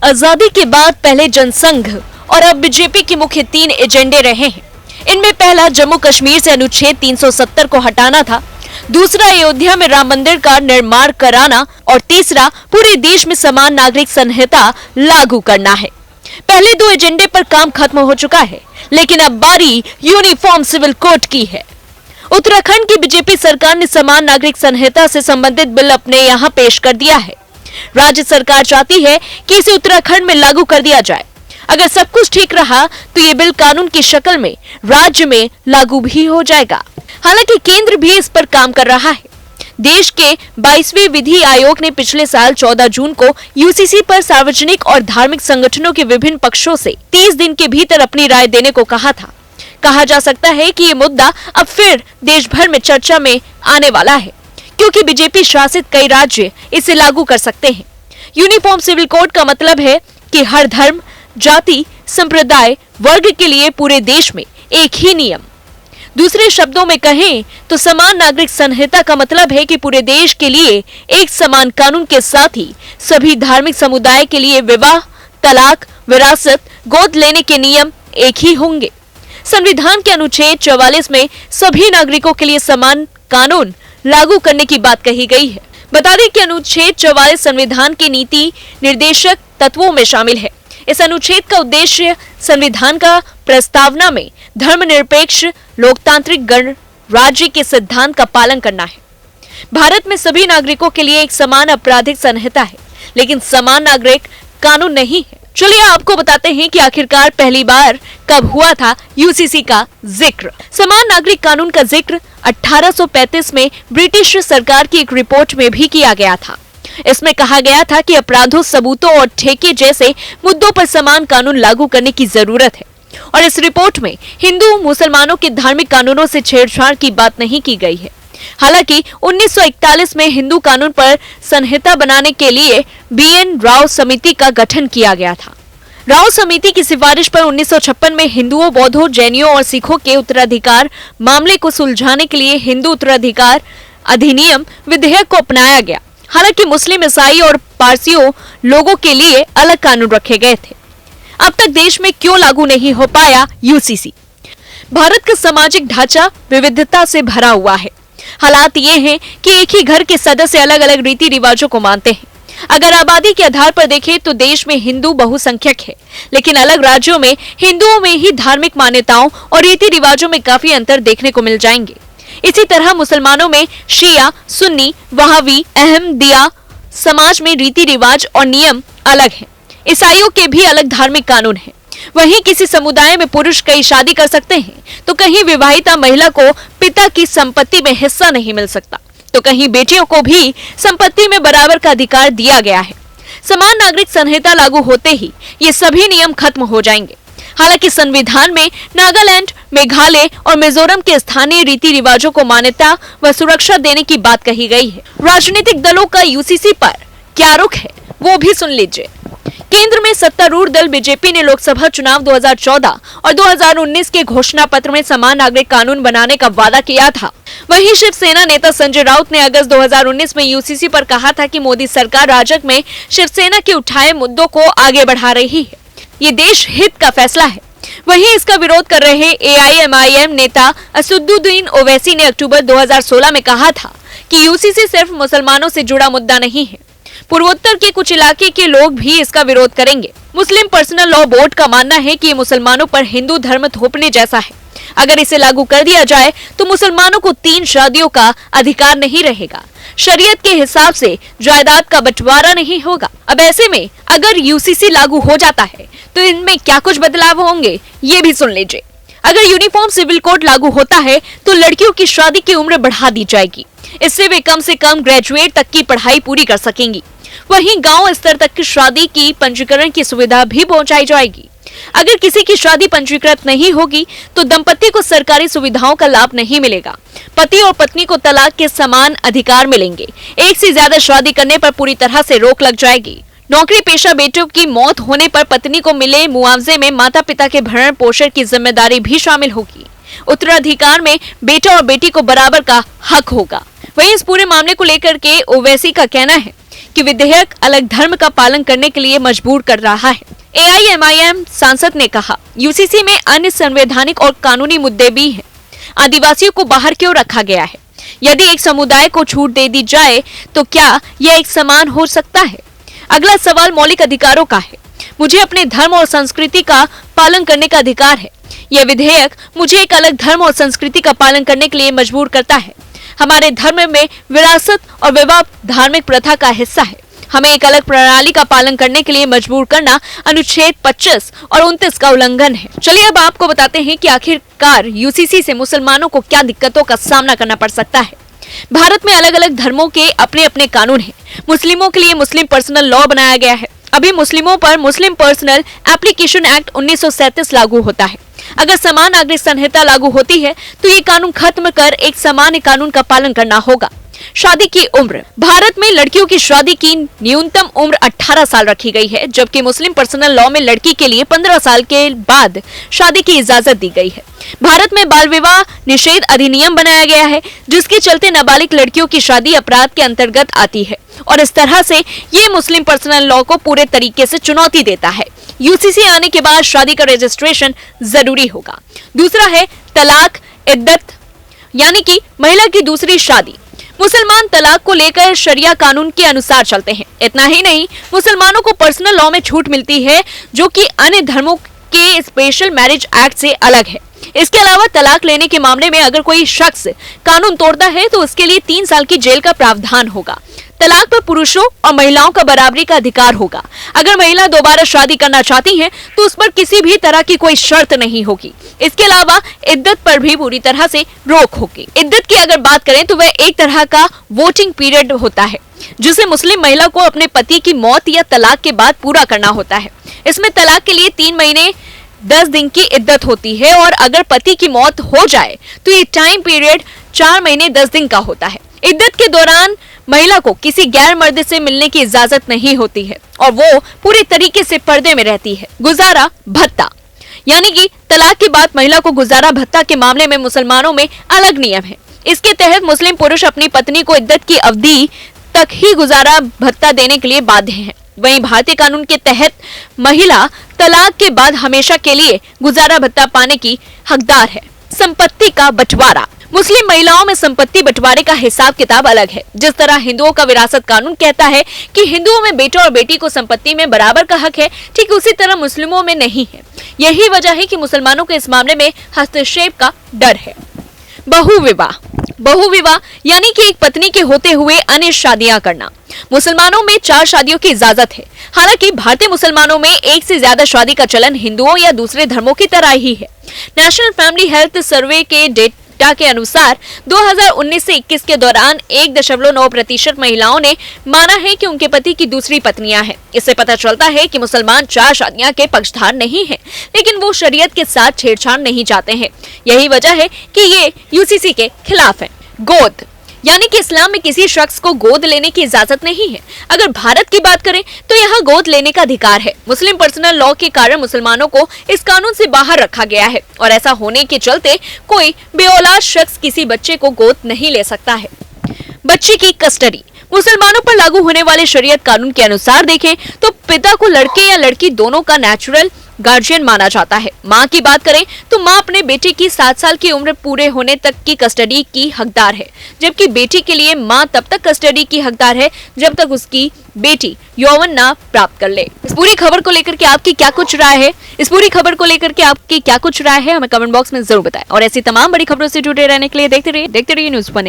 आजादी के बाद पहले जनसंघ और अब बीजेपी के मुख्य 3 एजेंडे रहे हैं। इनमें पहला जम्मू कश्मीर से अनुच्छेद 370 को हटाना था, दूसरा अयोध्या में राम मंदिर का निर्माण कराना और तीसरा पूरे देश में समान नागरिक संहिता लागू करना है। पहले 2 एजेंडे पर काम खत्म हो चुका है, लेकिन अब बारी यूनिफॉर्म सिविल कोड की है। उत्तराखंड की बीजेपी सरकार ने समान नागरिक संहिता से संबंधित बिल अपने यहाँ पेश कर दिया है। राज्य सरकार चाहती है कि इसे उत्तराखंड में लागू कर दिया जाए। अगर सब कुछ ठीक रहा तो ये बिल कानून की शक्ल में राज्य में लागू भी हो जाएगा। हालांकि केंद्र भी इस पर काम कर रहा है। देश के 22वें विधि आयोग ने पिछले साल 14 जून को यूसीसी पर सार्वजनिक और धार्मिक संगठनों के विभिन्न पक्षों से 30 दिन के भीतर अपनी राय देने को कहा था। कहा जा सकता है कि ये मुद्दा अब फिर देश भर में चर्चा में आने वाला है, क्योंकि बीजेपी शासित कई राज्य इसे लागू कर सकते हैं। यूनिफॉर्म सिविल कोड का मतलब है कि हर धर्म, जाति, संप्रदाय, वर्ग के लिए पूरे देश में एक ही नियम। दूसरे शब्दों में कहें तो समान नागरिक संहिता का मतलब है कि पूरे देश के लिए एक समान कानून के साथ ही सभी धार्मिक समुदाय के लिए विवाह, तलाक, विरासत, गोद लेने के नियम एक ही होंगे। संविधान के अनुच्छेद 44 में सभी नागरिकों के लिए समान कानून लागू करने की बात कही गई है। बता दें कि अनुच्छेद 44 संविधान के नीति निर्देशक तत्वों में शामिल है। इस अनुच्छेद का उद्देश्य संविधान का प्रस्तावना में धर्मनिरपेक्ष लोकतांत्रिक गणराज्य के सिद्धांत का पालन करना है। भारत में सभी नागरिकों के लिए एक समान आपराधिक संहिता है, लेकिन समान नागरिक कानून नहीं है। चलिए आपको बताते हैं कि आखिरकार पहली बार कब हुआ था यूसीसी का जिक्र। समान नागरिक कानून का जिक्र 1835 में ब्रिटिश सरकार की एक रिपोर्ट में भी किया गया था। इसमें कहा गया था कि अपराधों, सबूतों और ठेके जैसे मुद्दों पर समान कानून लागू करने की जरूरत है। और इस रिपोर्ट में हिंदू मुसलमानों के धार्मिक कानूनों से छेड़छाड़ की बात नहीं की गई है। हालांकि 1941 में हिंदू कानून पर संहिता बनाने के लिए बीएन राव समिति का गठन किया गया था। राव समिति की सिफारिश पर 1956 में हिंदुओं, बौद्धों, जैनियों और सिखों के उत्तराधिकार मामले को सुलझाने के लिए हिंदू उत्तराधिकार अधिनियम विधेयक को अपनाया गया। हालांकि मुस्लिम, ईसाई और पारसियों लोगों के लिए अलग कानून रखे गए थे। अब तक देश में क्यों लागू नहीं हो पाया यूसीसी? भारत का सामाजिक ढांचा विविधता से भरा हुआ है। हालात ये हैं कि एक ही घर के सदस्य अलग अलग रीति रिवाजों को मानते हैं। अगर आबादी के आधार पर देखें तो देश में हिंदू बहुसंख्यक है, लेकिन अलग राज्यों में हिंदुओं में ही धार्मिक मान्यताओं और रीति रिवाजों में काफी अंतर देखने को मिल जाएंगे। इसी तरह मुसलमानों में शिया, सुन्नी, वहाबी, अहमदिया समाज में रीति रिवाज और नियम अलग हैं। ईसाइयों के भी अलग धार्मिक कानून हैं। वहीं किसी समुदाय में पुरुष कई शादी कर सकते हैं, तो कहीं विवाहिता महिला को पिता की संपत्ति में हिस्सा नहीं मिल सकता, तो कहीं बेटियों को भी संपत्ति में बराबर का अधिकार दिया गया है। समान नागरिक संहिता लागू होते ही ये सभी नियम खत्म हो जाएंगे। हालांकि संविधान में नागालैंड, मेघालय और मिजोरम के स्थानीय रीति रिवाजों को मान्यता व सुरक्षा देने की बात कही गई है। राजनीतिक दलों का यूसीसी पर क्या रुख है वो भी सुन लीजिए। केंद्र में सत्तारूढ़ दल बीजेपी ने लोकसभा चुनाव 2014 और 2019 के घोषणा पत्र में समान नागरिक कानून बनाने का वादा किया था। वहीं शिवसेना नेता संजय राउत ने अगस्त 2019 में यूसीसी पर कहा था कि मोदी सरकार राजग में शिवसेना के उठाए मुद्दों को आगे बढ़ा रही है। ये देश हित का फैसला है। वहीं इसका विरोध कर रहे एआईएमआईएम नेता असदुद्दीन ओवैसी ने अक्टूबर 2016 में कहा था कि यूसीसी सिर्फ मुसलमानों से जुड़ा मुद्दा नहीं है। पूर्वोत्तर के कुछ इलाके के लोग भी इसका विरोध करेंगे। मुस्लिम पर्सनल लॉ बोर्ड का मानना है कि ये मुसलमानों पर हिंदू धर्म थोपने जैसा है। अगर इसे लागू कर दिया जाए तो मुसलमानों को 3 शादियों का अधिकार नहीं रहेगा। शरीयत के हिसाब से जायदाद का बंटवारा नहीं होगा। अब ऐसे में अगर यूसीसी लागू हो जाता है तो इनमें क्या कुछ बदलाव होंगे ये भी सुन लीजिए। अगर यूनिफॉर्म सिविल कोड लागू होता है तो लड़कियों की शादी की उम्र बढ़ा दी जाएगी। इससे वे कम से कम ग्रेजुएट तक की पढ़ाई पूरी कर सकेंगी। वहीं गांव स्तर तक की शादी की पंजीकरण की सुविधा भी पहुंचाई जाएगी। अगर किसी की शादी पंजीकृत नहीं होगी तो दंपति को सरकारी सुविधाओं का लाभ नहीं मिलेगा। पति और पत्नी को तलाक के समान अधिकार मिलेंगे। एक से ज्यादा शादी करने पर पूरी तरह से रोक लग जाएगी। नौकरी पेशा बेटों की मौत होने पर पत्नी को मिले मुआवजे में माता पिता के भरण पोषण की जिम्मेदारी भी शामिल होगी। उत्तराधिकार में बेटा और बेटी को बराबर का हक होगा। वहीं इस पूरे मामले को लेकर के ओवैसी का कहना है कि विधेयक अलग धर्म का पालन करने के लिए मजबूर कर रहा है। AIMIM सांसद ने कहा, यूसीसी में अन्य संवैधानिक और कानूनी मुद्दे भी हैं। आदिवासियों को बाहर क्यों रखा गया है? यदि एक समुदाय को छूट दे दी जाए तो क्या यह एक समान हो सकता है? अगला सवाल मौलिक अधिकारों का है। मुझे अपने धर्म और संस्कृति का पालन करने का अधिकार है। यह विधेयक मुझे एक अलग धर्म और संस्कृति का पालन करने के लिए मजबूर करता है। हमारे धर्म में विरासत और विवाह धार्मिक प्रथा का हिस्सा है। हमें एक अलग प्रणाली का पालन करने के लिए मजबूर करना अनुच्छेद 25 और 29 का उल्लंघन है। चलिए अब आपको बताते हैं कि आखिरकार यूसीसी से मुसलमानों को क्या दिक्कतों का सामना करना पड़ सकता है। भारत में अलग अलग धर्मों के अपने अपने कानून हैं। मुस्लिमों के लिए मुस्लिम पर्सनल लॉ बनाया गया है। अभी मुस्लिमों पर मुस्लिम पर्सनल एप्लीकेशन एक्ट 1937 लागू होता है। अगर समान नागरिक संहिता लागू होती है तो ये कानून खत्म कर एक सामान्य कानून का पालन करना होगा। शादी की उम्र, भारत में लड़कियों की शादी की न्यूनतम उम्र 18 साल रखी गई है, जबकि मुस्लिम पर्सनल लॉ में लड़की के लिए 15 साल के बाद शादी की इजाजत दी गई है। भारत में बाल विवाह निषेध अधिनियम बनाया गया है, जिसके चलते नाबालिग लड़कियों की शादी अपराध के अंतर्गत आती है और इस तरह से ये मुस्लिम पर्सनल लॉ को पूरे तरीके से चुनौती देता है। यूसीसी आने के बाद शादी का रजिस्ट्रेशन जरूरी होगा। दूसरा है तलाक इद्दत, यानी कि महिला की दूसरी शादी। मुसलमान तलाक को लेकर शरिया कानून के अनुसार चलते हैं। इतना ही नहीं, मुसलमानों को पर्सनल लॉ में छूट मिलती है, जो कि अन्य धर्मों के स्पेशल मैरिज एक्ट से अलग है। इसके अलावा तलाक लेने के मामले में अगर कोई शख्स कानून तोड़ता है तो उसके लिए 3 साल की जेल का प्रावधान होगा। तलाक पर पुरुषों और महिलाओं का बराबरी का अधिकार होगा। अगर महिला दोबारा शादी करना चाहती है तो उस पर किसी भी तरह की कोई शर्त नहीं होगी। इसके अलावा इद्दत पर भी पूरी तरह से रोक होगी। इद्दत की अगर बात करें तो वह एक तरह का वोटिंग पीरियड होता है, जिसे मुस्लिम महिला को अपने पति की मौत या तलाक के बाद पूरा करना होता है। इसमें तलाक के लिए 3 महीने 10 दिन की इद्दत होती है और अगर पति की मौत हो जाए तो ये टाइम पीरियड 4 महीने 10 दिन का होता है। इद्दत के दौरान महिला को किसी गैर मर्द से मिलने की इजाजत नहीं होती है और वो पूरी तरीके से पर्दे में रहती है। गुजारा भत्ता, यानी कि तलाक के बाद महिला को गुजारा भत्ता के मामले में मुसलमानों में अलग नियम है। इसके तहत मुस्लिम पुरुष अपनी पत्नी को इद्दत की अवधि तक ही गुजारा भत्ता देने के लिए बाध्य हैं। वहीं भारतीय कानून के तहत महिला तलाक के बाद हमेशा के लिए गुजारा भत्ता पाने की हकदार है। संपत्ति का बंटवारा, मुस्लिम महिलाओं में संपत्ति बंटवारे का हिसाब किताब अलग है। जिस तरह हिंदुओं का विरासत कानून कहता है कि हिंदुओं में बेटा और बेटी को संपत्ति में बराबर का हक है, ठीक उसी तरह मुस्लिमों में नहीं है। यही वजह है कि मुसलमानों को इस मामले में हस्तक्षेप का डर है। बहुविवाह, बहुविवाह यानी कि एक पत्नी के होते हुए अन्य शादियां करना। मुसलमानों में 4 शादियों की इजाजत है। हालांकि भारतीय मुसलमानों में एक से ज्यादा शादी का चलन हिंदुओं या दूसरे धर्मों की तरह ही है। नेशनल फैमिली हेल्थ सर्वे के डेटा के अनुसार 2019 से 21 के दौरान 1.9% महिलाओं ने माना है कि उनके पति की दूसरी पत्नियां हैं। इससे पता चलता है कि मुसलमान 4 शादियां के पक्षधार नहीं हैं, लेकिन वो शरीयत के साथ छेड़छाड़ नहीं चाहते हैं। यही वजह है कि ये यूसीसी के खिलाफ है। गोद, यानी कि इस्लाम में किसी शख्स को गोद लेने की इजाजत नहीं है। अगर भारत की बात करें तो यहाँ गोद लेने का अधिकार है। मुस्लिम पर्सनल लॉ के कारण मुसलमानों को इस कानून से बाहर रखा गया है और ऐसा होने के चलते कोई बेऔलाद शख्स किसी बच्चे को गोद नहीं ले सकता है। बच्चे की कस्टडी, मुसलमानों पर लागू होने वाले शरीयत कानून के अनुसार देखें तो पिता को लड़के या लड़की दोनों का नेचुरल गार्जियन माना जाता है। माँ की बात करें तो माँ अपने बेटे की 7 साल की उम्र पूरे होने तक की कस्टडी की हकदार है, जबकि बेटी के लिए माँ तब तक कस्टडी की हकदार है जब तक उसकी बेटी यौवन ना प्राप्त कर ले। इस पूरी खबर को लेकर के आपकी क्या कुछ राय है, हमें कमेंट बॉक्स में जरूर बताएं और ऐसी तमाम बड़ी खबरों से जुड़े रहने के लिए देखते रहिए न्यूज़ 1।